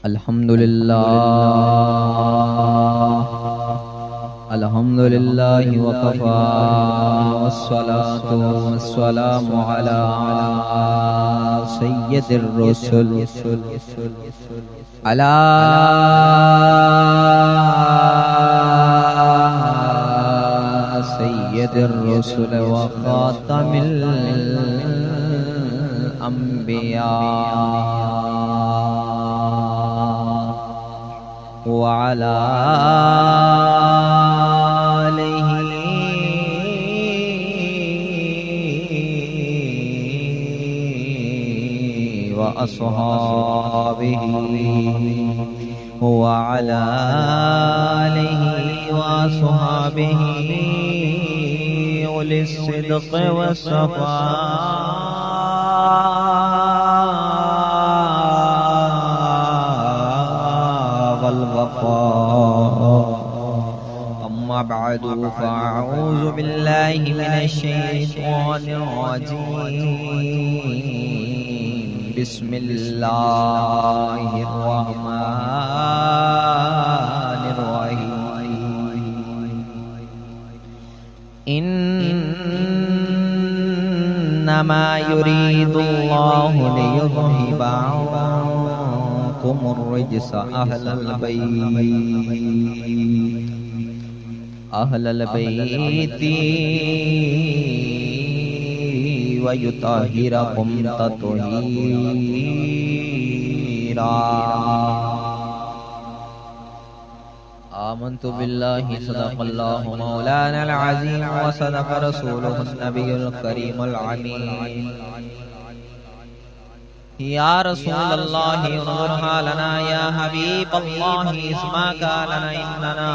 الحمد لله وكفى والصلاة والسلام على سيد الرسل على سيد الرسل وخاتم الأنبياء وعلى آله وأصحابه وعلى آله وأصحابه أولي الصدق والصفاء والوفاء. أما بعد فأعوذ بالله من الشيطان الرجيم. بسم الله الرحمن الرحيم. إنما يريد الله ليذهب عنكم الرجس أهل البيت ويطهركم تطهيرا. آمنت بالله صدق الله مولانا العظيم وصدق رسوله النبي الكريم العمين. يا رسول الله انظرها لنا، يا حبيب الله اسمعك لنا، إننا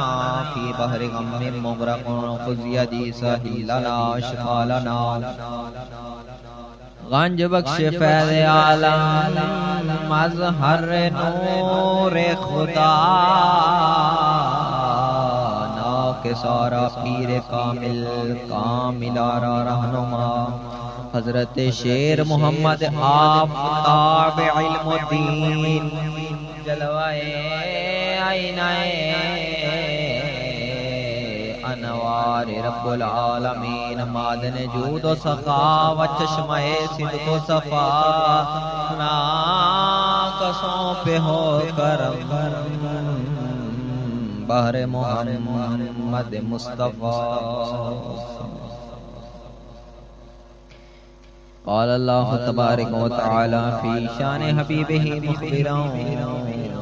في بحر غم مغرق، خذ يدي سهيلنا اشغالنا. غنج بخش فیض عالم مظہر نور خدا، ناک سارا پیر کامل کاملارا رہنما، حضرت شیر محمد آفتاب علم الدین، جلوائے آئینہ انوار رب العالمین، معدن جود و سخاوت، چشمہ صدق و صفا، ناقصوں پہ ہو کرم، بحر محمد مصطفیٰ. قال الله تبارك وتعالى في شان حبيبه مخبرا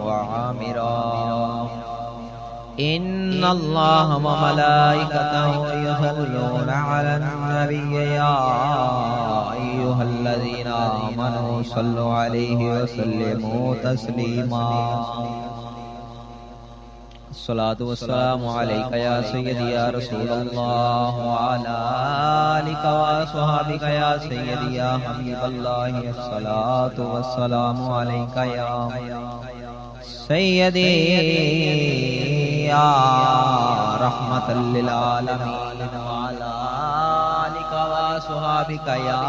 وعامرا. إن الله وملائكته يصلون على النبي يا أيها الذين آمنوا صلوا عليه وسلموا تسليما. الصلاة والسلام عليك يا سيدي يا رسول الله، وعلى آلك وأصحابك يا سيدي يا حبيب الله. الصلاة والسلام عليك يا سيدي يا رحمة للعالمين، وعلى آلك وأصحابك يا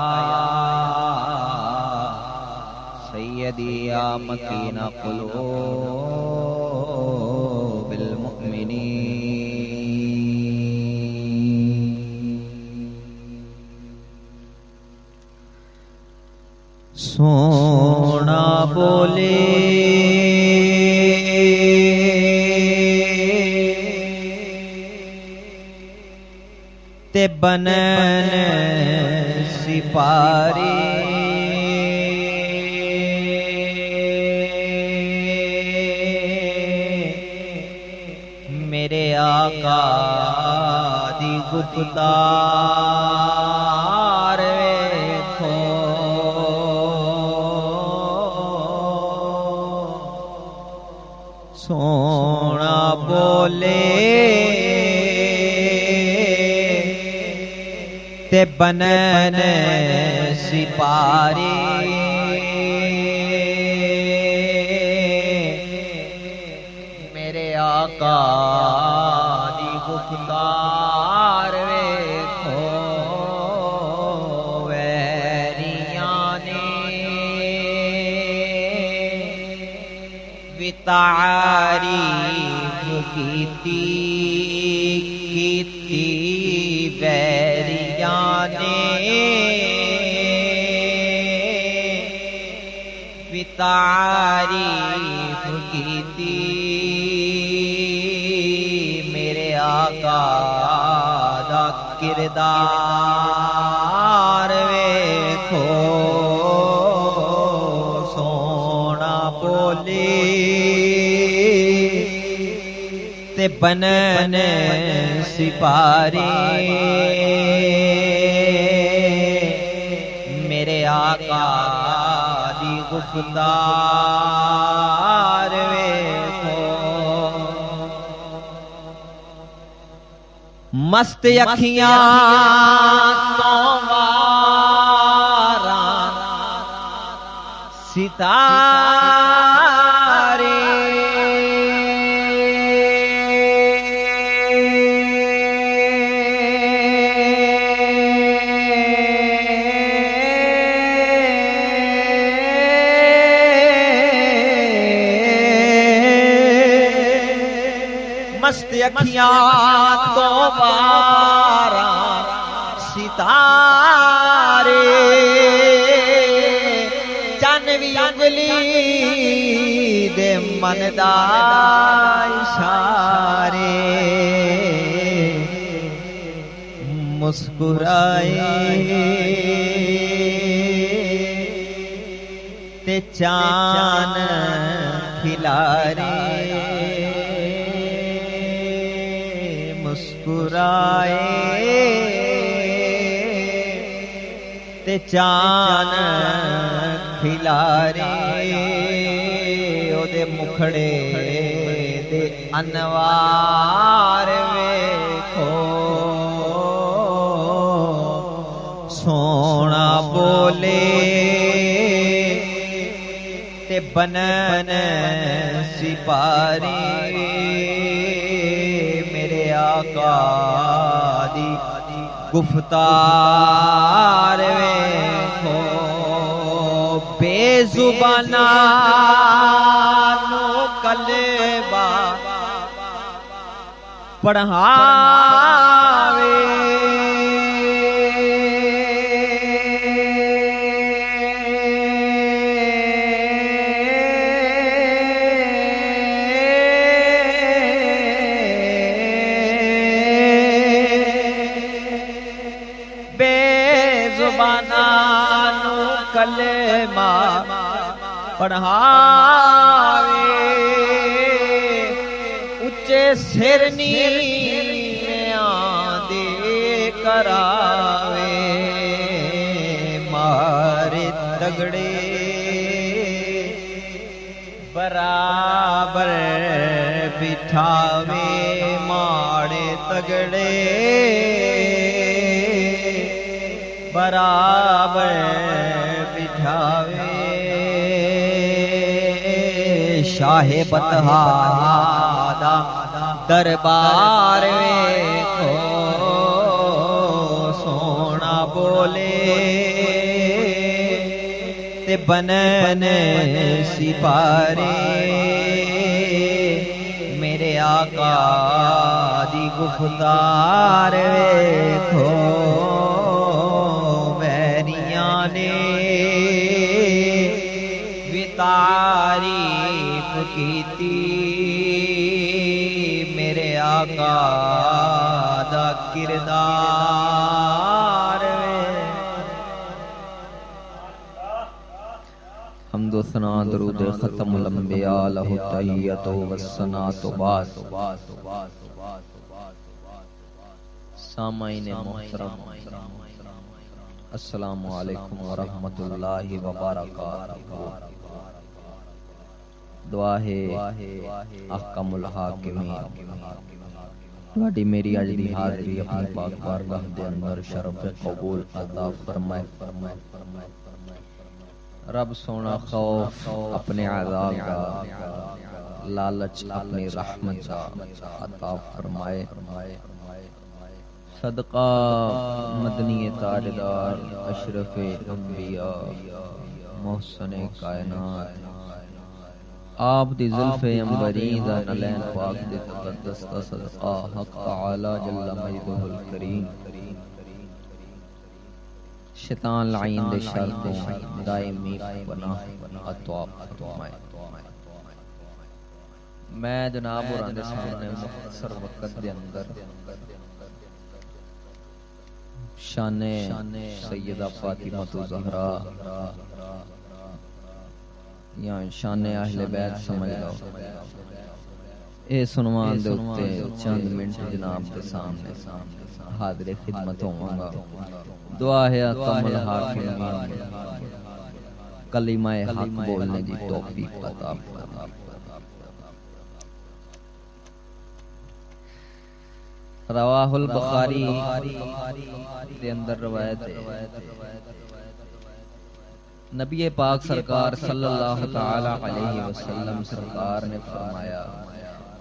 سيدي يا مكين قلوب المؤمنين. سونا بولے تے بنن سپاری، میرے آقا دی گفتار ویکھو، سونا بولے تے بنن سپاری، میرے آقا دی گفتار ویکھو، ویریاں نے تعریف کیتی بیریاں نے تعریف کیتی میرے آقا دا کردار ویکھو سونا بولی تے بنن سپاری میرے آقا دی گفتار ویکھو مست اکھیاں تو واراں ستارے مست اکھیاں تو واراں ستارے چن وی انگلی دے من دا اشارے مسکرائے تے چان کھلارے مسکرائے تے چان کھلارے او دے مکھڑے دے انوار ویکھو سونا بولے تے بنن سپاری آقا دی گفتار ویکھو بے زباناں نو کلمہ پڑھاوے کلمہ پڑھاوے اچے سر نیویاں دے کراوے مارے تگڑے برابر بٹھاوے ماڑے تگڑے برابر بٹھاوے شاہ بطحا دا دربار ویکھو سونا بولے تے بنن سپارے میرے آقا دی گفتار ویکھو تعریف کیتی میرے آقا دا کردار حمد و ثنا درود ختم الانبیاء لہ التحیۃ والثناء بعد سامعین محترم السلام علیکم ورحمۃ اللہ وبرکاتہ دعا ہے احکم الحاکمین تواڈی میری اج دی حاضری اپنی پاک بارگاہ دے اندر شرف قبول عطا فرمائے رب سونا خوف اپنے عذاب کا لالچ اپنی رحمت کا عطا فرمائے صدقہ مدنی تاجدار اشرف انبیاء محسن کائنات آپ دی زلف عنبری دا نلین پاک دی تقدس دا صدقہ حق تعالی جل مجدہ الکریم شیطان لعین دے شرطوں دائمی پناہ عطا فرمائے۔ میں جناب اور دے سامنے مختصر وقت دے اندر شان سیدہ فاطمہ الزہرا یا شان اہل بیت سمجھ لو اے سنوان دے اتے چند منٹ جناب دے سامنے حاضر خدمت ہوں گا۔ دعا ہے کمل حاکمین کلمہ حق بولنے دی توفیق عطا فرمائے۔ رواہ البخاری دے اندر روایت ہے نبی پاک سرکار صلی اللہ تعالی علیہ وسلم سرکار نے فرمایا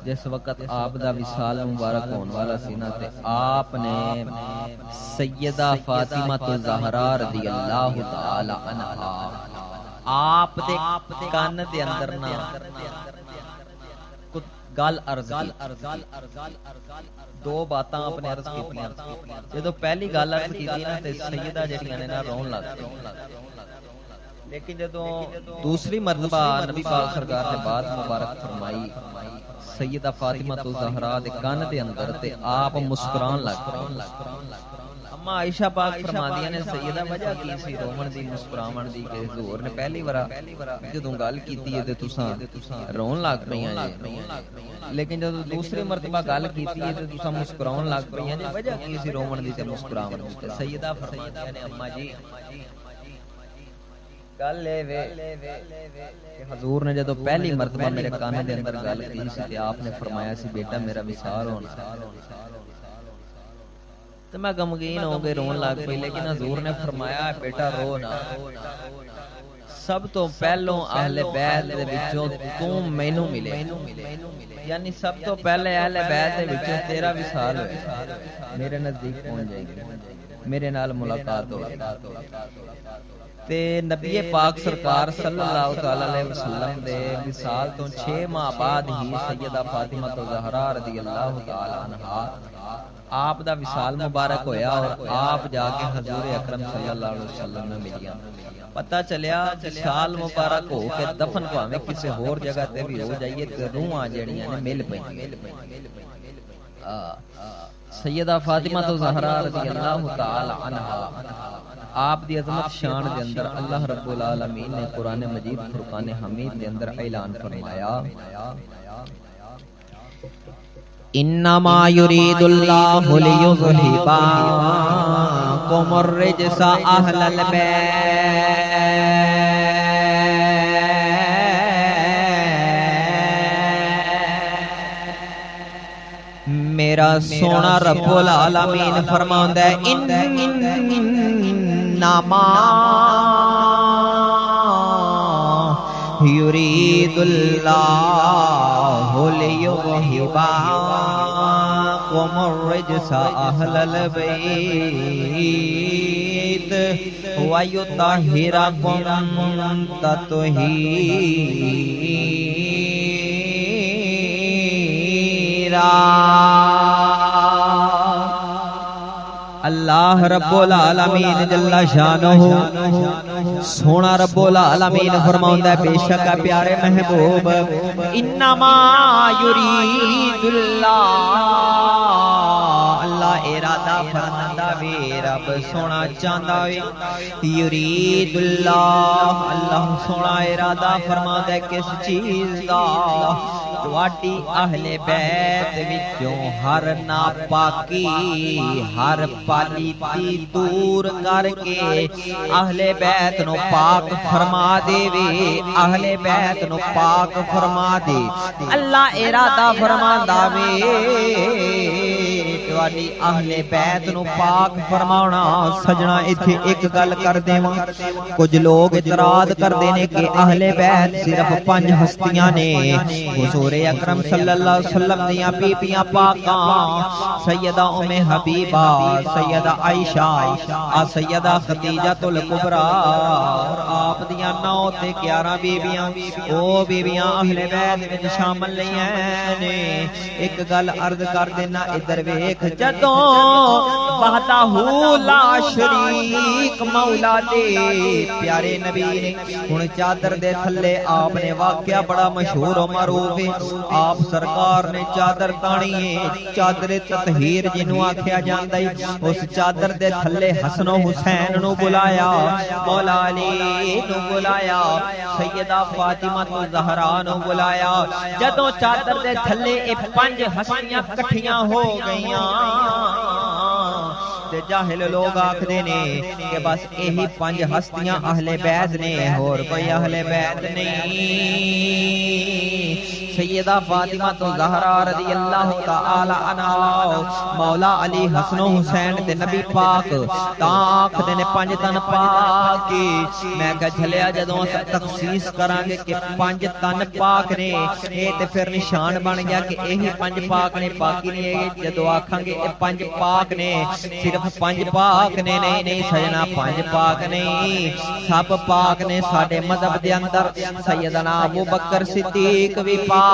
جس وقت آپ دا وصال مبارک ہونے والا سی نا تے آپ نے سیدہ فاطمہ الزہرا رضی اللہ تعالی عنہا آپ دے کان دے اندر نا گل عرض کی دو باتاں اپنے عرض کیتیاں جدوں پہلی گل عرض کیتی نا تے سیدہ جڑیاں نے نا رون لگ گئی، لیکن جدوں دوسری مرتبہ نبی پاک سرکار نے بات مبارک فرمائی سیدہ فاطمہ الزہرا دے کان دے اندر تے آپ مسکران لگ گئے۔ اما عائشہ پاک فرماندیاں نے سیدہ وجہ کی سی رومن دی مسکراون دی کہ حضور نے پہلی بار جدوں گل کیتی ہے تے تساں رون لگ پئیاں جی، لیکن جدوں دوسری مرتبہ گل کیتی ہے تے تساں مسکراون لگ پئیاں جی، وجہ کی سی رومن دی تے مسکراون دی؟ تے سیدہ فرماندیاں نے اما جی گل اے وے کہ حضور نے جدوں پہلی مرتبہ میرے کان دے اندر گل کی سی تے آپ نے فرمایا سی بیٹا میرا وصال ہونا، تو میں غمگین ہو گئے رون لگ پئی، لیکن حضور نے فرمایا بیٹا رو نہ، سب تو پہلوں اہل بیت دے وچوں تو مینوں ملے، یعنی سب تو پہلے اہل بیت دے وچوں تیرا وصال ہوئے، میرے نزدیک پہنچ جائے گی، میرے نال ملاقات ہو گئی۔ تے نبی پاک سرکار صلی اللہ علیہ وسلم دے وصال تو 6 ماہ بعد ہی سیدہ فاطمہ الزہرا رضی اللہ تعالی عنہا آپ دا وصال مبارک ہویا اور آپ جا کے حضور اکرم صلی اللہ علیہ وسلم میں ملیاں۔ پتہ چلیا وصال مبارک ہو کے دفن پاویں کسی ہور جگہ تے بھی ہو جائیے تے روحاں جڑیاں نے مل پئیاں۔ سیدہ فاطمہ الزہرا رضی اللہ تعالی عنہا آپ دی عظمت شان دے اندر اللہ رب العالمین نے قرآن مجید فرقان حمید دے اندر اعلان فرمایا انما یرید اللہ لیذہب عنکم الرجس اہل البیت، میرا سونا رب العالمین فرماوندا ہے انما یرید اللہ لیذہب عنکم الرجس اہل البیت ویطہرکم تطہیرا۔ اللہ رب العالمین جل شانہ سونا رب العالمین فرماوندا ہے بے شک پیارے محبوب انما یرید اللہ ارادہ فرماندا وے رب سونا چاہندا وے یرید اللہ سونا ارادہ فرماندا ہے کس چیز دا تواڈی اہل بیت وچوں ہر ناپاکی ہر پالیتی دور کر کے اہل بیت نو پاک فرما دے وے، اہل بیت نو پاک فرما دے۔ اللہ ارادہ فرماندا وے تواڈی اہل بیت نو پاک فرماونا سجنا ایتھے ایک گل کر دیواں کچھ لوگ اعتراض کردے نے کہ اہل بیت صرف 5 ہستیاں نے حضور اکرم صلی اللہ علیہ وسلم دیاں بیبییاں پاکاں سیدہ ام حبیبہ سیدہ عائشہ سیدہ خدیجہ الکبریٰ اور آپ دیاں 9 تے 11 بیبییاں او بیبییاں اہل بیت وچ شامل نہیں نے ایک گل عرض کر دینا ادھر ویکھ جدوں وحدہ لا شریک مولا دے پیارے نبی نے ہن چادر دے تھلے آپ نے واقعہ بڑا مشہور و معروف ہے آپ سرکار نے چادر تانی ہے چادر تطہیر جنوں آکھیا جاندا ہے اس چادر دے تھلے حسن و حسین نو بلایا مولا علی نو بلایا سیدہ فاطمہ الزہرا نو بلایا جدوں چادر دے تھلے اے 5 ہستیاں کٹھیاں ہو گئیاں تے جاہل لوگ آکھدے نے کہ بس یہی 5 ہستیاں اہل بیت نے اور کوئی اہل بیت نہیں سیدہ فاطمہ الزہرا رضی اللہ تعالی عنہا مولا علی حسن و حسین تے نبی پاک تاں آکھدے نے 5 تن پاک میں کہ چلیا جدوں تخصیص کران گے کہ 5 تن پاک نے اے تے پھر نشان بن گیا کہ یہی 5 پاک نے باقی نہیں جدوں آکھاں گے اے 5 پاک نے صرف 5 پاک نے نہیں سجنا 5 پاک نہیں سب پاک نے ساڈے مذہب دے اندر سیدنا ابو بکر صدیق بھی پاک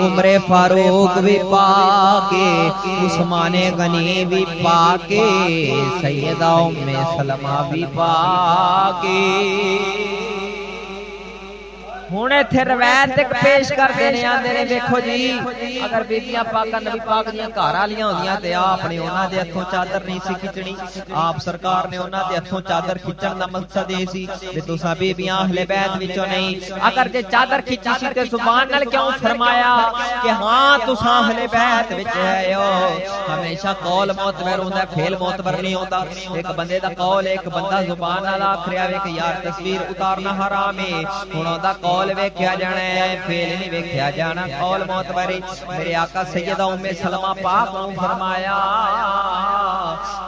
عمر فاروق بھی پاک عثمان غنی بھی پاک سیدہ ام سلمہ بھی پاک ہن ایتھے روایت ایک پیش کر دینے آندے نے دیکھو جی اگر بیبیاں پاکاں نبی پاک دیاں گھر والیاں ہوندیاں تے آپ نے انہاں دے ہتھوں چادر نہیں سی کھچنی آپ سرکار نے انہاں دے ہتھوں چادر کھچن دا مقصد اے سی کہ تساں بیبیاں اہل بیت وچوں نہیں اگر جے چادر کھچی سی تے زبان نال کیوں فرمایا کہ ہاں تساں اہل بیت وچ ہے ہمیشہ قول معتبر ہوندا فعل معتبر نہیں ہوندا ایک بندے دا قول ایک بندہ زبان نال آکھیا وے کہ یار تصویر اتارنا حرام ہے ہن اوندا قول ویکھیا جانا ہے فعل نہیں ویکھیا جانا قول معتبر میرے آقا سیدہ ام سلمہ پاک نے فرمایا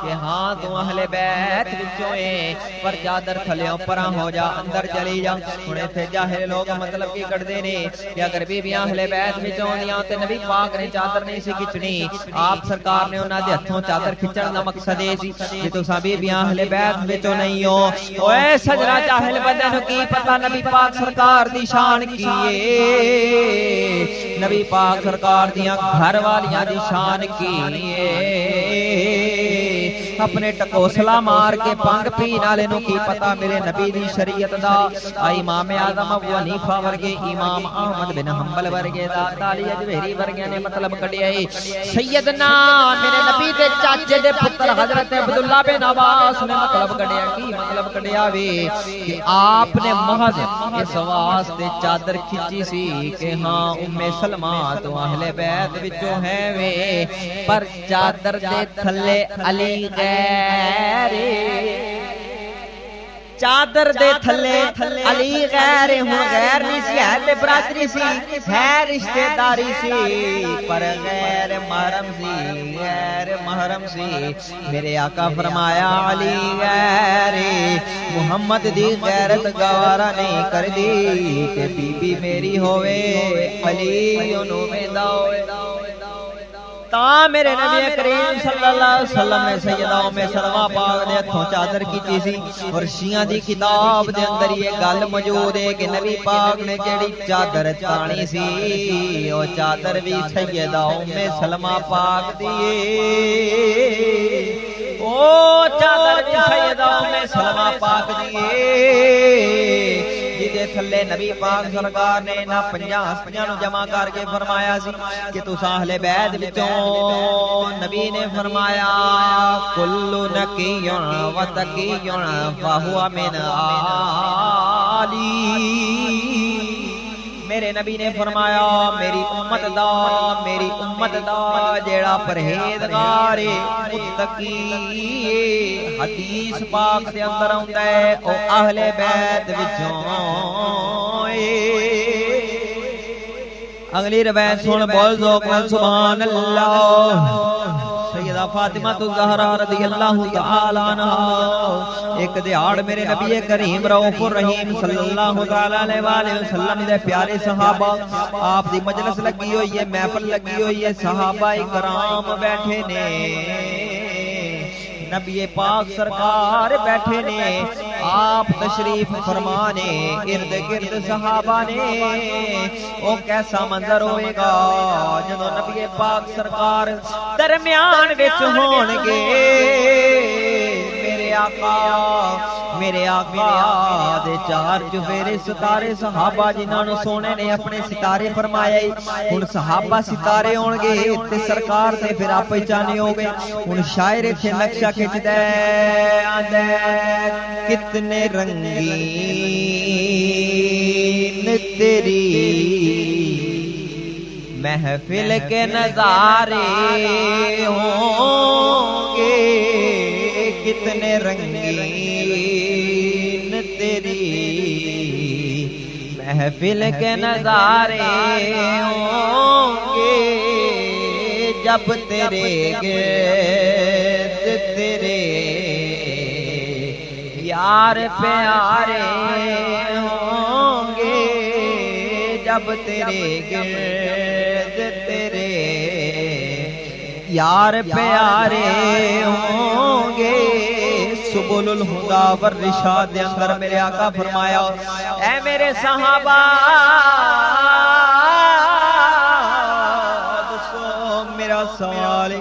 کہ ہاں تو اہل بیت وچوں اے پر چادر تھلیوں پراں ہو جا اندر چلی جا ہن ایتھے جاہل لوگ مطلب کی کڈدے نے کہ اگر بیبیاں اہل بیت وچوں ہوندیاں تے نبی پاک نے چادر نہیں سی کھچنی آپ سرکار نے انہاں دے ہتھوں چادر کھچن دا مقصد اے سی کہ تساں بیبیاں اہل بیت وچوں نہیں ہو اوے سجنا جاہل بندے نوں کی پتہ نبی پاک سرکار دی شان کی نبی پاک سرکار دیاں گھر والیاں دی شان کی اپنے ٹکوسلا مار کے پنگ پین والے نوں کی پتا میرے نبی دی شریعت دا امام اعظم ابو حنیفہ ورگے امام احمد بن حنبل ورگے داتا علی اجویری ورگے نے مطلب کڈیا اے سیدنا میرے نبی دے چاچے دے پتر حضرت عبداللہ بن عباس نے مطلب کڈیا کی مطلب کڈیا وے کہ آپ نے محض اس واسطے چادر کھچی سی کہ ہاں ام سلمہ تو اہل بیت وچوں ہے وے پر چادر دے تھلے علی غیر چادر دے تھلے علی غیر ہوں غیر نہیں سی ہے تے برادری سی ہے رشتہ داری سی پر غیر محرم سی میرے آقا فرمایا علی غیر محمد دی غیرت گوارا نہیں کر دی کہ بی بی میری ہوئے علی انہوں میں ہوئے تا میرے نبی کریم صلی اللہ علیہ وسلم نے سیدہ ام سلمہ پاک دے ہتھوں چادر کیتی سی اور شیعہ دی کتاب دے اندر یہ گل موجود ہے کہ نبی پاک نے جڑی چادر تانی سی او چادر بھی سیدہ ام سلمہ پاک دی او چادر بھی سیدہ ام سلمہ پاک دی جے تھلے نبی پاک سرکار نے نہ 50 ہستیاں نو جمع کر کے فرمایا سی کہ تساں اہل بیت وچوں نبی نے فرمایا کل نقی و تقی فہو من آلی میرے نبی نے فرمایا میری امت دا جیڑا پرہیزگار متقی حدیث پاک دے اندر آندا ہے او اہل بیت وچوں اگلی روایت سن بول ذوق نال سبحان اللہ سیدہ فاطمہ الزہرا رضی اللہ تعالی عنہ ایک دیہاڑ میرے نبی کریم رؤوف الرحیم صلی اللہ تعالی علیہ وآلہ وسلم دے پیارے صحابہ آپ دی مجلس لگی ہوئی ہے، محفل لگی ہوئی ہے، صحابہ کرام بیٹھے نے، نبی پاک سرکار بیٹھے نے، آپ تشریف فرمانے، ارد گرد صحابہ نے، او کیسا منظر ہوئے گا جدو نبی پاک سرکار درمیان وچ ہون گے، میرے آقا دے چار چفیرے ستارے صحابہ جنہاں نو سونے نے اپنے ستارے فرمایا، ہن صحابہ ستارے ہون گے تے سرکار تے پھر آپ پہچانے ہو گئے۔ ہن شاعر اتھے نقشہ کھچ دے آندے کتنے رنگین تیری محفل کے نظارے ہوں گے، کتنے رنگین تیری محفل کے نظارے ہوں گے، جب تیرے گرد تیرے یار پیارے ہوں گے، جب تیرے گرد تیرے یار پیارے ہوں گے۔ سبل الہدا والرشاد دے اندر میرے آقا فرمایا، اے میرے صحابہ دسو میرا سوال،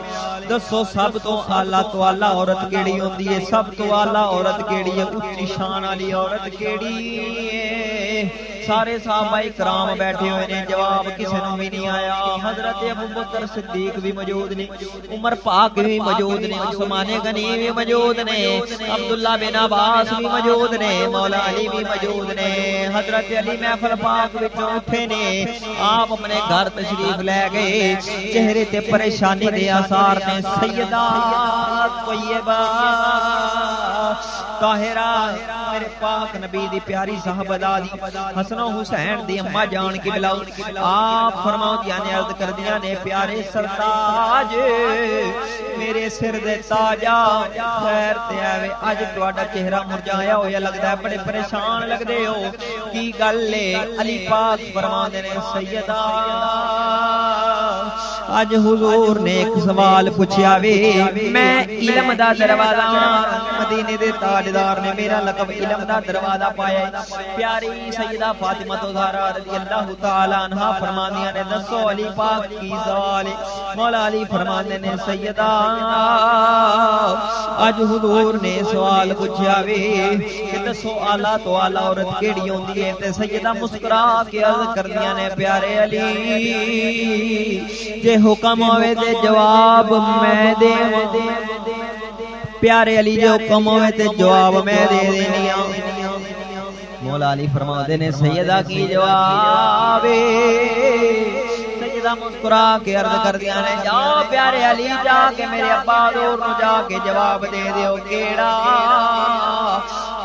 دسو سب تو اعلیٰ تو اعلیٰ عورت کیڑی ہوندی ہے؟ سب تو اعلیٰ عورت کیڑی ہے؟ اچھی شان والی عورت کیڑی ہے؟ سارے صحابہ کرام بیٹھے ہوئے نے، جواب کسی نے بھی نہیں آیا۔ حضرت ابوبکر صدیق بھی موجود نے، عمر پاک بھی موجود نے، عثمان غنی بھی موجود نے، عبداللہ بن عباس بھی موجود نے، مولا علی بھی موجود نے۔ حضرت علی محفل پاک وچوں اٹھے نے، آپ اپنے گھر تشریف لے گئے، چہرے تے پریشانی دے آثار نے۔ سیدہ طیبہ طاہرہ میرے پاک نبی دی پیاری صاحبزادی حسن و حسین دی اماں جان کی بلاؤ، آپ فرماؤندیاں نے، عرض کردیاں نے، پیارے سرتاج میرے سر دے تاجا خیر تے آوے، اج تہاڈا چہرہ مرجایا ہویا لگدا ہے، بڑے پریشان لگدے ہو، کی گل ہے؟ علی پاک فرماندے نے، سیدہ اج حضور نے ایک سوال پوچھیا وے، میں علم دا دروازہ، مدینے دے تاجدار نے میرا لقب علم دا دروازہ پایا ہے۔ پیاری سیدہ فاطمہ الزہرا رضی اللہ تعالی عنہا فرماندیاں نے، دسو علی پاک کی سوال ہے؟ مولا علی فرماندے نے، سیدہ اج حضور نے سوال پوچھیا وے کہ دسو اعلیٰ تو اعلیٰ عورت کیڑی ہوندی ہے؟ تے سیدہ مسکرا کے عرض کردیاں نے، پیارے علی جے حکم ہوئے تے جواب میں دے، پیارے علی جے حکم ہوئے تے جواب میں دے دینیا۔ مولا علی فرماندے نے، سیدہ کی جواب؟ سیدہ مسکرا کے عرض کردیاں نے، جاؤ پیارے علی جا کے میرے ابا حضور نو جا کے جواب دے دیو، کیڑا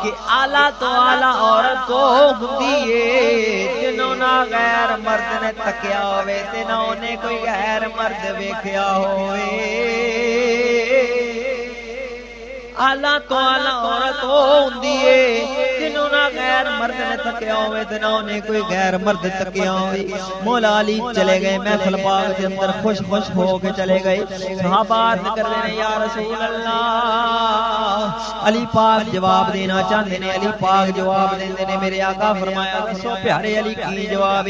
کہ اعلیٰ تو اعلیٰ عورت تو ہوندی ہے جنہوں نہ غیر مرد نے تکیا ہوئے تے نہ انہیں کوئی غیر مرد ویکھیا ہوئے۔ اعلیٰ تو اعلیٰ عورت ہوندی ہے جنہوں نہ غیر مرد نے تکیا ہوئے تے نہ انہیں کوئی غیر مرد تکیا ہوئے۔ مولا علی چلے گئے محفل پاک کے اندر خوش خوش ہو کے چلے گئے۔ صحابہ عرض کر رہے ہیں، یا رسول اللہ، علی پاک جواب دینا چاہتے ہیں، علی پاک جواب دیندے نے۔ میرے آقا فرمایا، دسو پیارے علی کی جواب؟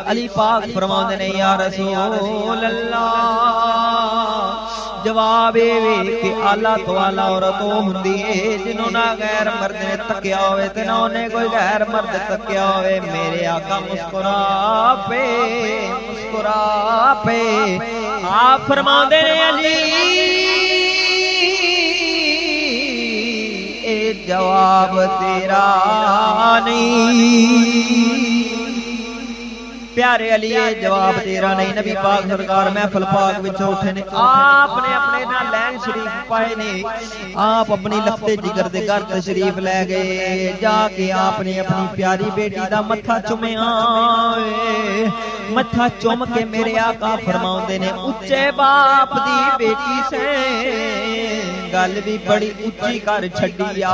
علی پاک فرماندے نے، یا رسول اللہ جواب کہ اعلیٰ تو اعلیٰ عورت ہوندی ہے جنہوں نہ غیر مرد نے تکیا ہوئے تے نہ انہیں کوئی غیر مرد تکیا ہوئے۔ میرے آقا مسکرا پے آپ فرماندے نے، علی اے جواب تیرا نہیں، پیارے علی یہ جواب تیرا نہیں۔ نبی پاک سرکار محفل پاک وچوں اٹھے نے، آپ نے اپنے نال لین شریف پائے نے، آپ اپنی لفتے جگر دے گھر تشریف لے گئے، جا کے آپ نے اپنی پیاری بیٹی دا متھا چومیا، متھا چوم کے میرے آقا فرماؤندے نے اچے باپ دی بیٹی سے گل بھی بڑی اچھی کر چھڈی آ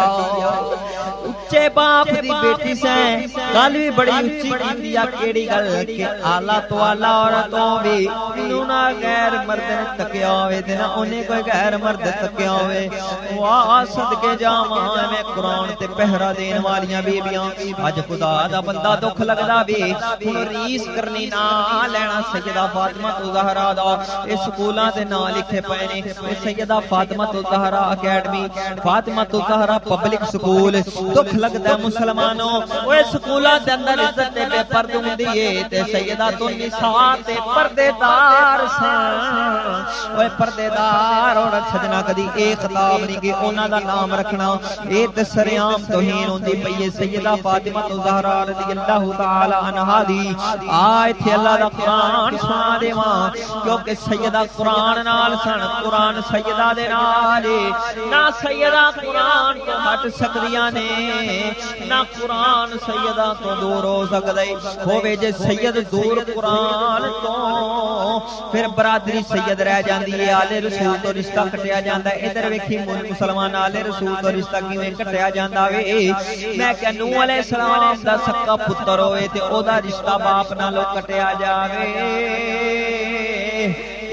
اچے باپ دی بیٹی سے گل بھی بڑی اچھی کیتی آ کیڑی گل کہ اعلی تو اعلی عورتوں بھی انہوں نہ غیر مرد نے تکیا ہوئے تے نہ انہیں کوئی غیر مرد تکیا ہوئے واہ صدقے جاواں میں قرآن تے پہرا دین والیاں بیبیاں اج خدا دا بندہ دکھ لگدا وے ہن ریس کرنی نہ لینا سیدہ فاطمہ الزہرا دا اے سکولاں دے نام لکھے پئے نے سیدہ فاطمہ الزہرا اکیڈمی فاطمہ الزہرا پبلک سکول دکھ لگدا ہے مسلمانوں اوے سکولاں دے اندر عزت تے بے پردہ ہوندی اے تے سیدہ النساء تے پردے دار سن اوے پردے دار عورت سجنا کدی اے خطاب نہیں کہ انہاں دا نام رکھنا اے تے سریام توہین ہوندی پئی اے سیدہ فاطمہ الزہرا رضی اللہ تعالی عنہا دی ایتھے اللہ دا قرآن سنا دیواں کیونکہ سیدہ قرآن نال سن قرآن سیدہ دے نال نہ سیدہ قرآن تو ہٹ سکدیاں نے نہ قرآن سیدہ تو دور ہو سکدے ہووے جے سید دور قرآن تو پھر برادری سید رہ جاندی ہے آلے رسول تو رشتہ کٹیا جاندا ہے ادھر ویکھی مسلمان آلے رسول تو رشتہ کیویں کٹیا جاندا وے میں کہ نوح علیہ السلام دا سکا پتر ہوئے تے او دا رشتہ باپ نالوں کٹیا جاوے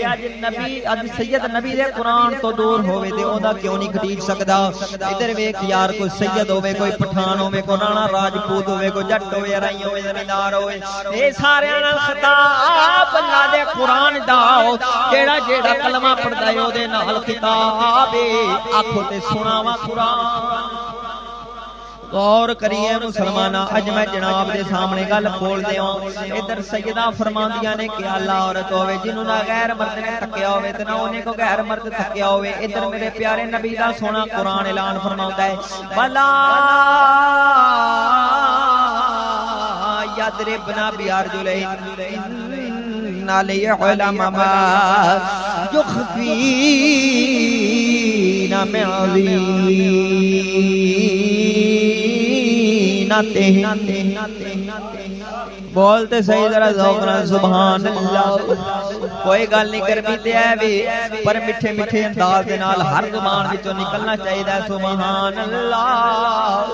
اج نبی اج سید نبی دے قرآن تو دور ہوئے تے او دا کیوں نہیں کٹیج سکدا ادھر ویکھ یار کوئی سید ہوئے کوئی پٹھان ہوئے کوئی رانا راجپوت ہوئے کوئی جٹ ہوئے رائی ہوئے زمیندار ہوئے اے سارے نال خطاب اللہ دے قرآن دا جیڑا جیڑا کلمہ پڑھدا اے او دے نال خطاب اے آکھو تے سناواں قرآن غور کریے مسلمانہ اج میں جناب دے سامنے گل کھول دیواں ادھر سیدہ فرماندیاں نے کہ اللہ عورت ہوے جنوں نہ غیر مرد نے تکیا ہوے تے نہ انہیں کو غیر مرد تکیا ہوے ادھر میرے پیارے نبی دا سونا قرآن اعلان فرماوندا ہے بلا یضربنا بارجلہن لیعلم ما یخفین من بولتے صحیح ذرا ذوق نال سبحان اللہ کوئی گل نہیں کرنی تے ہے وی پر میٹھے میٹھے انداز دے نال ہر زبان وچوں نکلنا چاہیدا ہے سبحان اللہ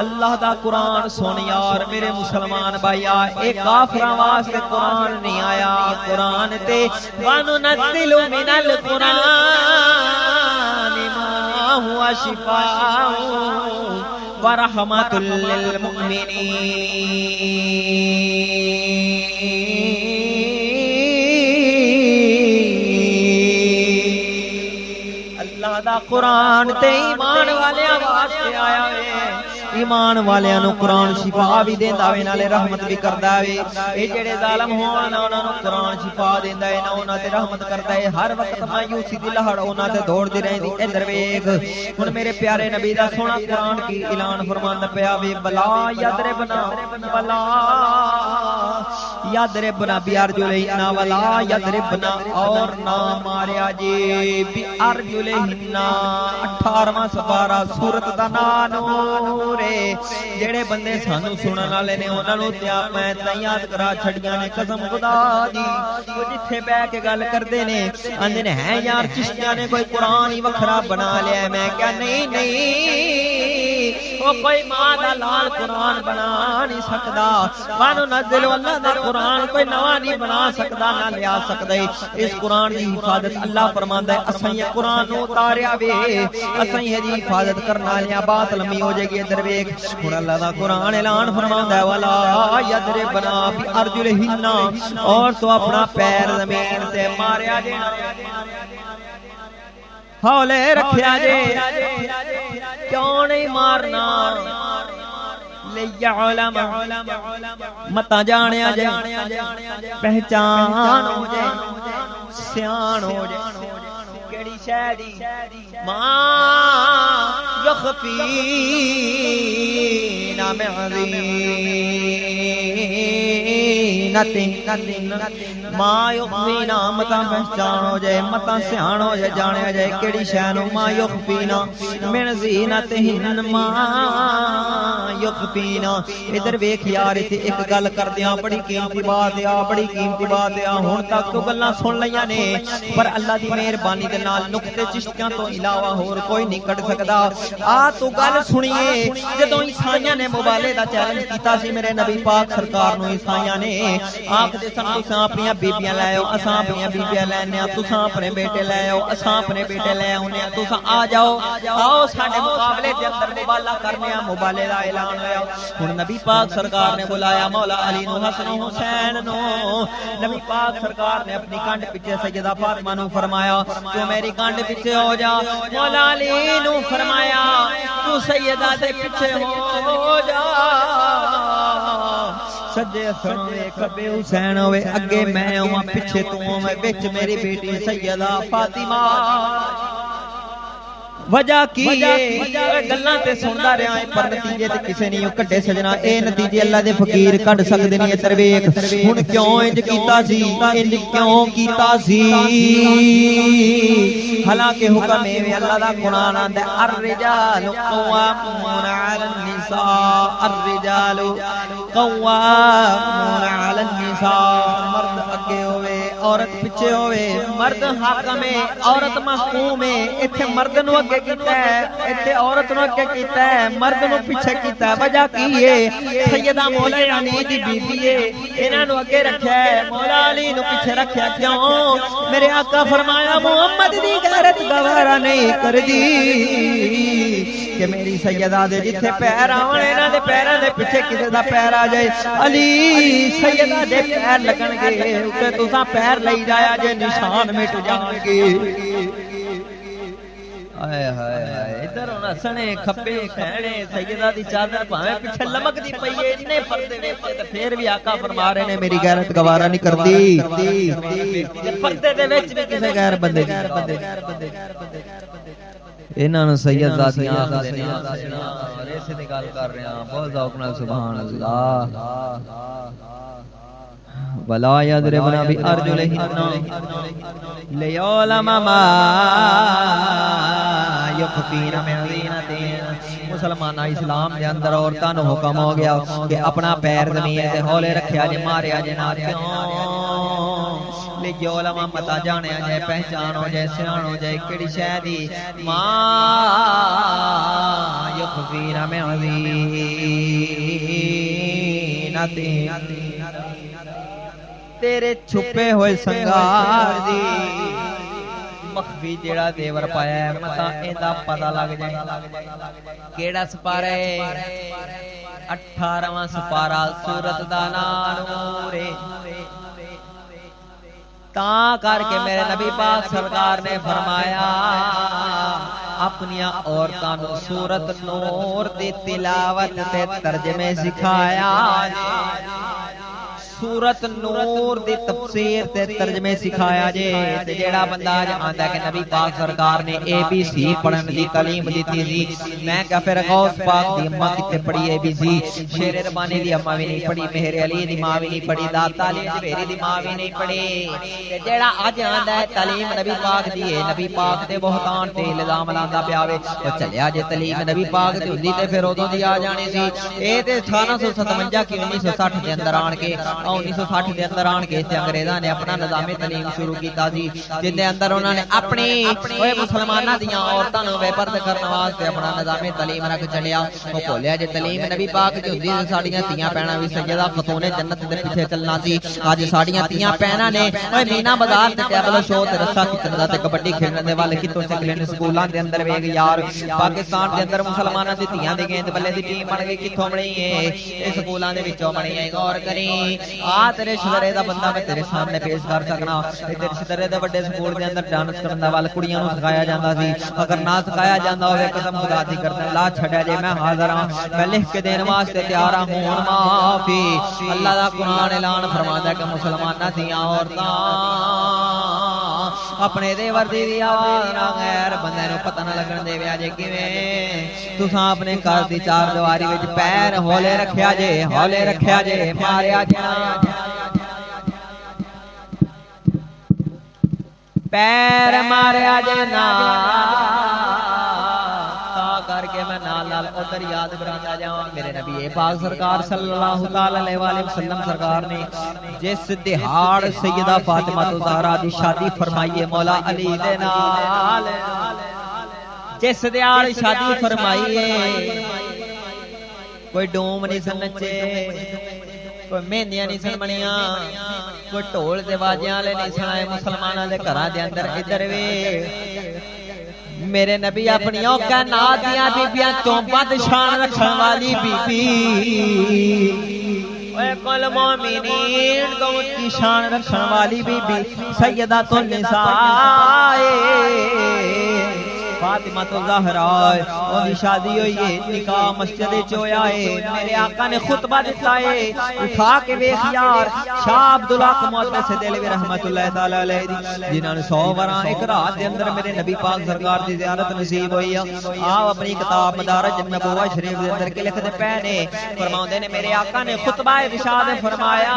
اللہ دا قرآن سن یار میرے مسلمان بھائیا اے کافراں واسطے قرآن نہیں آیا قرآن تے وَنُنَزِّلُ مِنَ الْقُرْآنِ مَا هُوَ شِفَاءٌ وَرَحْمَةٌ لِّلْمُؤْمِنِينَ اللہ دا قرآن تے ایمان والیاں واسطے آیا ہے ایمان والیاں نو قرآن شفا بھی دیندا وے نالے رحمت بھی کردا وے اے جڑے ظالم ہون نہ انہاں نو قرآن شفا دیندا اے نہ انہاں تے رحمت کردا اے ہر وقت مایوسی دی لہڑ انہاں تے دوڑدی رہندی ادھر ویکھ ہن میرے پیارے نبی دا سونا قرآن کی اعلان فرماندا پیا وے بلا یضربنا بلا یضربنا بیارجلہن ولا یضربنا اور نہ ماریا جی بیارجلہن 18واں سپارہ سورت دا نور جڑے بندے سانو سنن والے نے انہاں نوں تے میں یاد کرا چھڑیاں نے قسم خدا دی او جتھے بیٹھ کے گل کردے نے اندے نے ہے یار چشتیاں نے کوئی قرآن ہی وکھرا بنا لیا ہے میں کہا نہیں او کوئی ماں دا لال قرآن بنا نہیں سکدا وَنُنَزِّلُ اللہ دا قرآن کوئی نواں نہیں بنا سکدا نہ لیا سکدا اس قرآن دی حفاظت اللہ فرماندا ہے اساں یہ قرآن نوں اتاریا وے اساں یہ دی حفاظت کرنا لیا بات لمبی ہو جائے گی ادھر ویکھ ہن اللہ دا قرآن اعلان فرماندا ہے ولا یضربنا بارجلہن اور تو اپنا پیر زمین تے ماریا جے ہولے رکھیا جے کیوں نہیں مارنا لیعلم متا جانیا جے پہچان ہو جے سیان ہو جے کیڑی شے دی ماں یخفین من ما یخفینا متا پہچان ہو جائے متا سیان ہو جائے جانیا جائے کیڑی شے نو ما یخفینا من زینتہن ما یخفینا ادھر ویکھ یار ایتھے ایک گل کردیاں بڑی قیمتی بات ہے بڑی قیمتی بات ہے ہن تک تو گلاں سن لیاں نے پر اللہ دی مہربانی دے نال نقطے چشتیاں تو علاوہ ہور کوئی نہیں کڈ سکدا تو گل سنیے جدوں عیسائیاں نے موبائل دا چیلنج کیتا سی میرے نبی پاک سرکار نو عیسائیاں نے آکھدے سن تساں اپنی بیبیاں لے آؤ اساں اپنی بیبیاں لینے آ تساں اپنے بیٹے لے آؤ اساں اپنے بیٹے لے آونے آ تساں آ جاؤ آؤ ساڈے مقابلے دے اندر مبالغہ کرنے آ مبالغے دا اعلان ہویا ہن نبی پاک سرکار نے بلایا مولا علی نو حسن و حسین نو نبی پاک سرکار نے اپنی کانڈ پیچھے سیدہ فاطمہ نو فرمایا تو میری کانڈ پیچھے ہو جا مولا علی نو فرمایا تو سیدہ دے پیچھے ہو جا سجے سنوے کبے حسین ہوئے اگے میں ہوں پیچھے تو ہوں وچ میری بیٹی سیدہ فاطمہ وجہ کی گلاں تے سندا رہیا ہے پر نتیجے تے کسے نہیں کڈے سجنا اے نتیجے اللہ دے فقیر کڈ سکدے نہیں ادھر ویکھ ہن کیوں انج کیتا سی انج کیوں کیتا سی حالانکہ حکم اے اللہ دا قرآن آندا ہے الرجال قوامون علی النساء الرجال قوامون علی النساء مرد اگے ہوئے عورت پیچھے ہوئے مرد حاکم ہے عورت محکوم ہے ایتھے مرد نو اگے کیتا ہے ایتھے عورت نو اگے کیتا ہے مرد نو پیچھے کیتا ہے وجہ کی ہے سیدہ مولا علی دی بیوی ہے انہاں نو اگے رکھیا ہے مولا علی نو پیچھے رکھیا کیوں میرے آقا فرمایا محمد دی غیرت گوارا نہیں کردی کہ میری سیدہ دے جتھے پیر آون انہاں دے پیراں دے پیچھے کسے دا پیر آ جائے علی سیدہ دے پیر لگن گے تے تساں پیر لئی جایا جے نشان مٹ جان گے ہائے ہائے ادھر ہونا سنے کھپے کھڑے سیدہ دی چادر پاویں پیچھے لمک دی پئی اے اتنے پردے وچ تے پھر بھی آقا فرما رہے نے میری غیرت گوارا نہیں کردی پردے دے وچ بھی کسے غیر بندے دی انہاں نوں سید ذاتیاں آکھدے نے اور ایسے دی گل کر رہے ہاں بہت ذوق نال سبحان اللہ ولا يضربن بأرجلهن ليعلم ما يخفين من زينتهن مسلمان اسلام دے اندر عورتاں نوں حکم ہو گیا کہ اپنا پیر زمین تے ہولے رکھیا جے ماریا جے نہ کیوں ليعلم پتہ جانیا جائے پہچان ہو جائے سیان ہو جائے کیڑی شے دی ما يخفين من زينتهن تیرے چھپے ہوئے سنگار دی مخفی جیڑا دیور پایا ہے متا ایندا پتہ لگ جائے کیڑا سپارہ ہے 18واں سپارہ سورت دا نور ہے تاں کر کے میرے نبی پاک سرکار نے فرمایا اپنی عورتاں نوں سورت نور دی تلاوت تے ترجمے سکھایا سورت نور دی تفسیر تے ترجمے سکھایا جے تے جیڑا بندہ آندا کہ نبی پاک سرکار نے اے بی سی پڑھن دی تعلیم دتی سی میں کہ پھر غوث پاک دی اماں کتے پڑھی اے بی سی شیر ربانی دی اماں وی نہیں پڑھی مہر علی دی ماں وی نہیں پڑھی داتا علی جبیری دی ماں وی نہیں پڑھی تے جیڑا اج آندا ہے تعلیم نبی پاک دی ہے نبی پاک تے بہتان تے الزام لاندا پیا وے او چلیا جے تعلیم نبی پاک دی ہوندی تے پھر اودوں دی آ جانی سی اے تے 1857 کی 1960 دے اندر آن کے 1960 دے اندر آن کے تے انگریزاں نے اپنا نظام تعلیم شروع کیتا سی جن دے اندر انہاں نے اپنی اوے مسلماناں دیاں عورتاں نوں بے پردہ کرن واسطے اپنا نظام تعلیم رکھ چلیا او بھولیا جے تعلیم نبی پاک دی ہوندی تے ساڈیاں تیاں پینا وی سیدہ خاتون جنت دے پیچھے چلنا سی اج ساڈیاں تیاں پینا نے اوے مینا بازار تے ٹیبل شو تے رسا کھچن دا تے کبڈی کھیڈن دے والے کتوں سکلے نے سکولاں دے اندر ویکھ یار پاکستان دے اندر مسلماناں دی تیاں دی گیند بلے دی ٹیم بن گئی کتھوں بنی ہے اے سکولاں دے وچوں بنی ہے غور کریں تیرے شدرے دا بندہ میں تیرے سامنے پیش کر سکنا تیرے شدرے دے بڑے سکول دے اندر ڈانس کرن دا وال کڑیاں نوں سکھایا جاندا سی اگر نہ سکھایا جاندا ہوے قسم خدا دی کردے لا چھڈیا جے میں حاضر ہاں میں لکھ کے دین واسطے تیار ہوں معافی اللہ دا قرآن اعلان فرماتا ہے کہ مسلماناں دیاں عورتاں اپنے دیور دی آواز نہ غیر بندے نوں پتہ نہ لگن دے ویا جے کیویں تساں اپنے گھر دی چار دیواری وچ پیر ہولے رکھیا جے ماریا جے پیر ماریا جے نا تا کر کے میں نال نال ادھر یاد کراتا جاواں میرے نبی پاک سرکار صلی اللہ تعالی علیہ وآلہ وسلم سرکار نے جس دہاڑ سیدہ فاطمہ الزہرا دی شادی فرمائی ہے مولا علی دے نال، جس دہاڑ شادی فرمائی ہے کوئی ڈوم نہیں سن نچے، کوئی مہندیاں نہیں سن بنیاں، کوئی ڈھول تے باجیاں والے نہیں سنائے مسلماناں دے گھراں دے اندر ادھر وے میرے نبی اپنی اوقات نات دیاں بیبیاں تو بد شان رکھن والی بی بی اے کل مومنین کو کی شان رکھن والی بی بی سیدۃ النساء فاطمہ الزہرا اون دی شادی ہوئی ہے، نکاح مسجد وچ ہویا ہے، میرے آقا نے خطبہ دتا ہے، اٹھا کے ویکھ یار شاہ عبداللہ محدث دہلوی رحمت اللہ تعالی علیہ دی جنہاں نے 100 وراں ایک رات دے اندر میرے نبی پاک سرکار دی زیارت نصیب ہوئی ہے، آپ اپنی کتاب مدارج النبوہ شریف دے اندر کے لکھتے پے نے فرماندے نے میرے آقا نے خطبہ ارشاد فرمایا،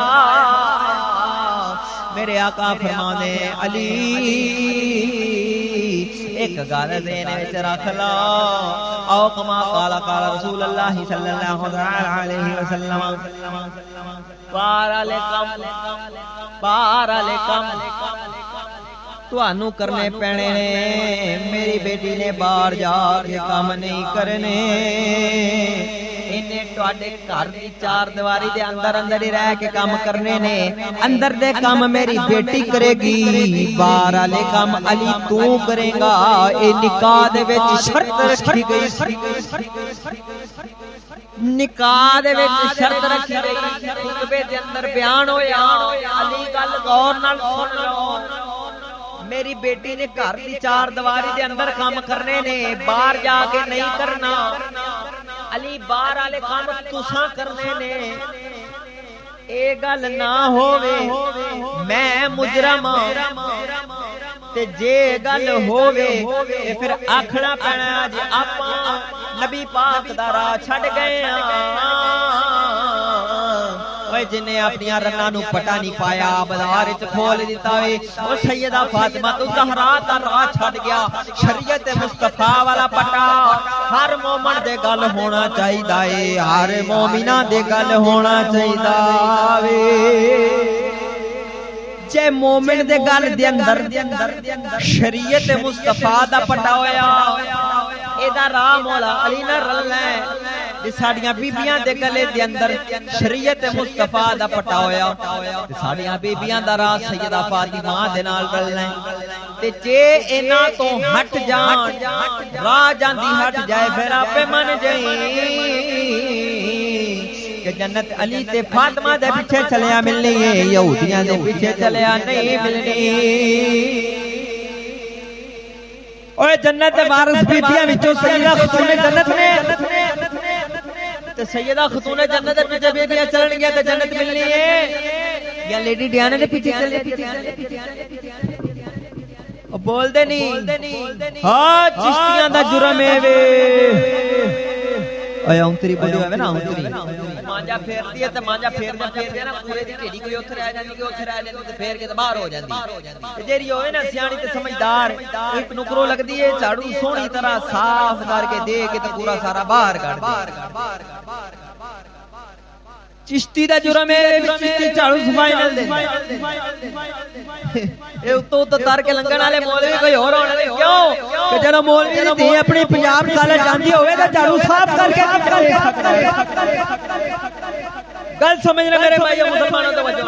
میرے آقا فرماندے علی ایک گل دین وچ رکھ لو او کما قال قال رسول اللہ صلی اللہ علیہ وسلم پار علیکم تانوں کرنے پینے نے، میری بیٹی نے باہر جا کے کام نہیں کرنے، انہیں تواڈے گھر دی چار دیواری دے اندر اندر ہی رہ کے کام کرنے نے، اندر دے کام میری بیٹی کرے گی، باہر والے کام علی تو کرے گا، اے نکاح دے وچ شرط رکھی گئی، نکاح دے وچ شرط رکھی گئی، خطبے دے اندر بیان ہویا، علی گل غور نال سن لو، میری بیٹی نے گھر دی چار دیواری دے اندر کام کرنے نے، باہر جا کے نہیں کرنا، علی باہر والے کام تساں کرنے نے، اے گل نہ ہووے میں مجرم تے جے گل ہووے تے پھر آکھنا پینا جے آپاں نبی پاک دا راہ چھڈ گئے اوے جنے اپنی رناں نو پٹا نہیں پایا بازار وچ کھول دتا وے او سیدہ فاطمہ الزہرا دا راہ چھڈ گیا، شریعت مصطفی والا پٹا ہر مومن دے گل ہونا چاہیدا اے، ہر مومنہ دے گل ہونا چاہیدا وے، جے مومن دے گل دے اندر شریعت مصطفی دا پٹا ہویا اے دا راہ مولا علی نہ رلنا ہے، تے ساڈیاں بیبییاں دے گلے دے اندر شریعت مصطفی دا پٹا ہویا تے ساڈیاں بیبییاں دا راہ سیدہ فاطمہ دے نال رلنا ہے، تے جے انہاں تو ہٹ جان راہ جاندی ہٹ جائے پھر آپے من جائیں کہ جنت علی تے فاطمہ دے پیچھے چلیا ملنی ہے، یہودیاں دے پیچھے چلیا نہیں ملنی، اوے جنت دے وارث بیبییاں وچوں سیدہ خاتون جنت نے تے سیدہ خاتون جنت دے پیچھے بیبییاں چلن گیا تے جنت ملنی ہے یا لیڈی ڈیانا دے پیچھے چلے بول دے نہیں ہاں چشتیاں دا جرم ہے وے اے اونتری بڑی ہوے نا اونتری مانجا پھیردی ہے تے مانجا پھیردے نا پورے دی ڈھیڑی کوئی اوتھے رہ جاندی تے پھیر کے تے باہر ہو جاندی تے جیڑی ہوے نا سیاںی تے سمجھدار ایک نکرو لگدی ہے جھاڑو سونی طرح صاف کر کے دے کے تے پورا سارا باہر کڈ دے، چشتی دا جرم ہے چشتی جھاڑو صفائی نال دے اے تو تر کے لنگن والے مولوی کوئی اور ہونے کیوں کہ جڑا مولوی دی اپنی پنجاب کالج جاندی ہوے تے جھاڑو صاف کر کے گل سمجھنا میرے بھائی مسلمانوں تو وجہ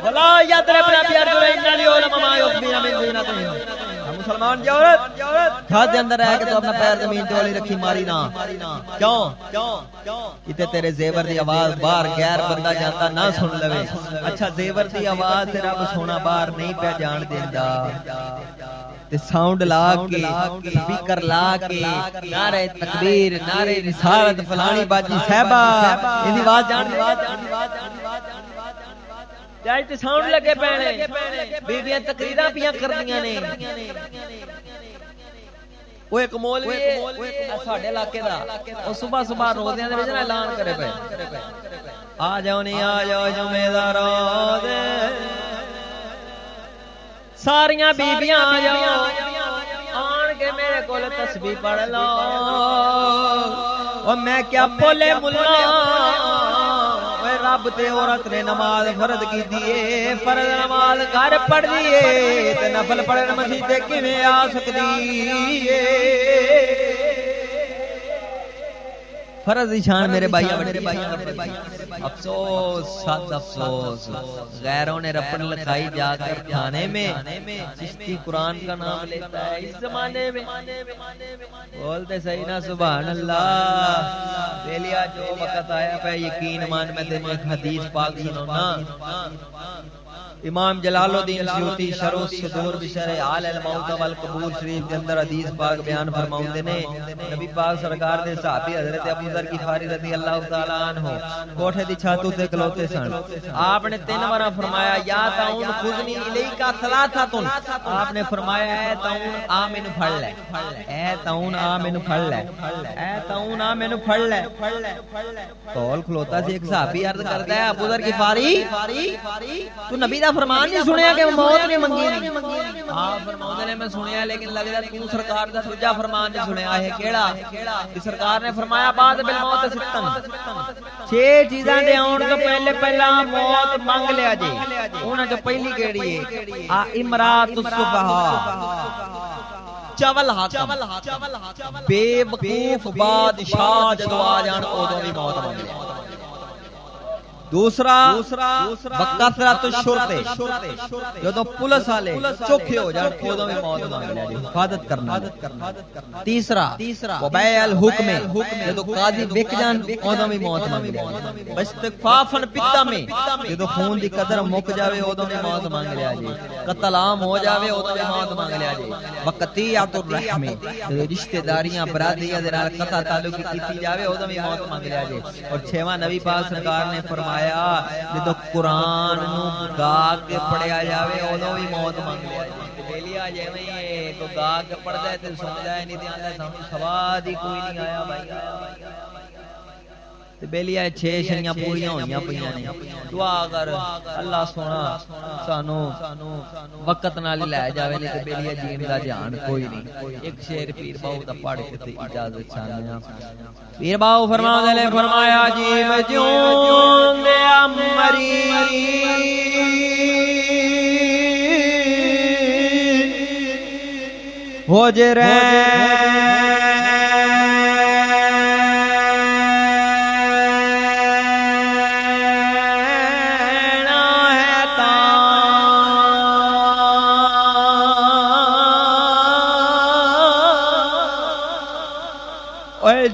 بلا یاد رکھنا پیار جو ان علی علماء یقبینا من زینت مسلمان جو عورت گھر دے اندر رہ کے تو اپنا پیر زمین تے والی رکھی ماری نہ کیوں کتے تیرے زیور دی آواز باہر غیر بندہ جانتا نہ سن لوے، اچھا زیور دی آواز تے رب سونا باہر نہیں پہ جان دیندا تے ساؤنڈ لا کے سپیکر لا کے نعرہ تکبیر نعرہ رسالت فلانی باجی صاحبہ ایدی آواز جان جائے تے ساؤنڈ لگے پینے بیبیاں تقریراں پیاں کردیاں نے، وہ ایک مولوی ساڈے علاقے دا او صبح صبح روزیاں دے وچ نا اعلان کرے پے آ جاؤ نہیں آ جاؤ جمعے دا روز ساریاں بیبیاں آ جاؤ آن کے میرے کول تسبیح پڑھ لو اور میں کیا بولے ملا رب تے عورت نے نماز فرض کی دیئے فرض نماز گھر پڑھ دیئے تے نفل پڑھن مسجد تے کیویں آ سکدی ہے فرض دی شان میرے بھائی افسوس سات افسوس غیروں نے رپن لکھائی جا کر تھانے میں چشتی قرآن کا نام لیتا ہے اس زمانے میں بولتے صحیح نا سبحان اللہ بیلیا جو وقت آیا پہ یقین مان میں تینے ایک حدیث پاک سنونا امام جلال الدین سیوطی شرح الصدور بشرح آل الموت والقبور شریف کے اندر حدیث پاک بیان فرماؤندے نے نبی پاک سرکار دے صحابی حضرت ابو ذر غفاری رضی اللہ تعالی عنہ کوٹھے دی چھت تے کھلوتے سن آپ نے 3 بار فرمایا یا تعون خذنی الیک ثلاثۃ آپ نے فرمایا اے تعون آ مینوں پھڑ لے اے تعون آ مینوں پھڑ لے اے تعون آ مینوں پھڑ لے کول کھلوتا سی ایک صحابی عرض کرتا ہے ابو ذر غفاری تو نبی دا فرمان نہیں سنیا کہ موت نے منگی نہیں ہاں فرماؤندے نے میں سنیا لیکن لگدا تو سرکار دا دوجا فرمان نہیں سنیا ہے کیڑا کہ سرکار نے فرمایا بعد بالموت ستن 6 چیزاں دے آون تو پہلا موت مانگ لیا جی انہاں جو پہلی کیڑی ہے امرات الصفہاء چول حاکم بے وقوف بادشاہ جدو آ جان اودوں دی موت مانگ لیا دوسرا وکثرت الشرطے جدوں پولیس والے چوکھے ہو جان اودوں بھی موت مانگ لیا جی حفاظت کرنا تیسرا وبیع الحکم جدوں قاضی وک جان اودوں بھی موت مانگ لیا جی استغفافن پتا میں جدوں خون دی قدر مک جاوے اودوں بھی موت مانگ لیا جی قتل عام ہو جاوے اودوں بھی موت مانگ لیا جی وقطیعۃ الرحم جدوں رشتہ داریاں برادریاں دے نال قطع تعلق کیتی جاوے اودوں بھی موت مانگ لیا جی اور 6واں نبی پاک سرکار نے فرمایا جدو قرآن نو گا کے پڑھیا جاوے اودوں بھی موت مانگ لیا جی بیلیا جویں کو گا کے پڑھدا ہے تے سمجھدا ہے نہیں تے آندا سانوں سواد ہی کوئی نہیں آیا بھائی تے بیلیا 6 شریاں پوریاں ہوئیاں پیاں نے دعا کر اللہ سونا سانوں وقت نال لے جاوے نہیں تے بیلیا جین دا جہان کوئی نہیں ایک شعر پیر باو دا پڑھ کے تے اجازت چاہنے پیر باو فرماندے نے فرمایا جی میں جیون دے امری ہو جے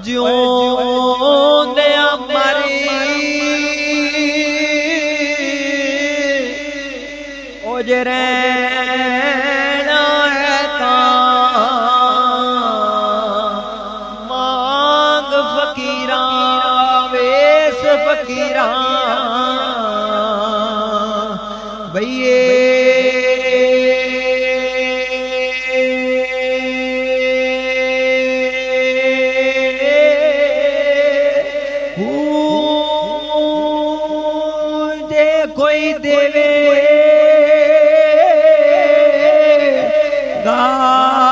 جیون دے امری او جے رہنا ہے تاں مانگ فقیراں ویس فقیراں بھئیے کوئی دیوے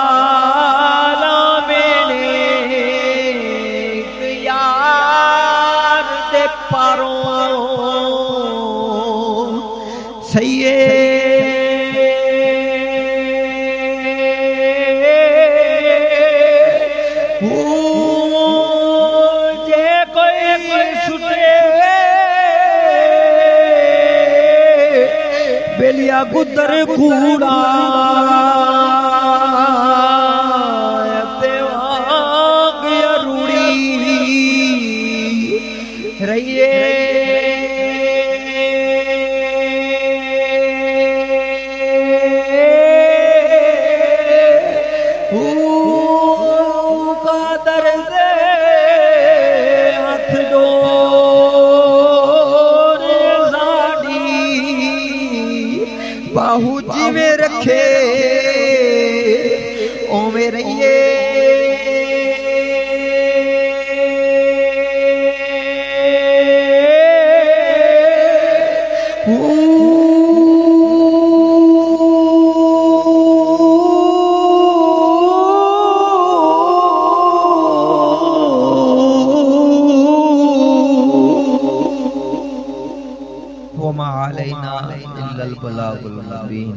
گالا میرے یار دے پاروں سیے جے کوئی سٹے بیلیا گدر کوڑا دیوان روڑی رہیے قادر سے ہاتھ ڈور ساڑی باہو جی میں رکھے او میں رہیے علینا الا البلاغ المبین.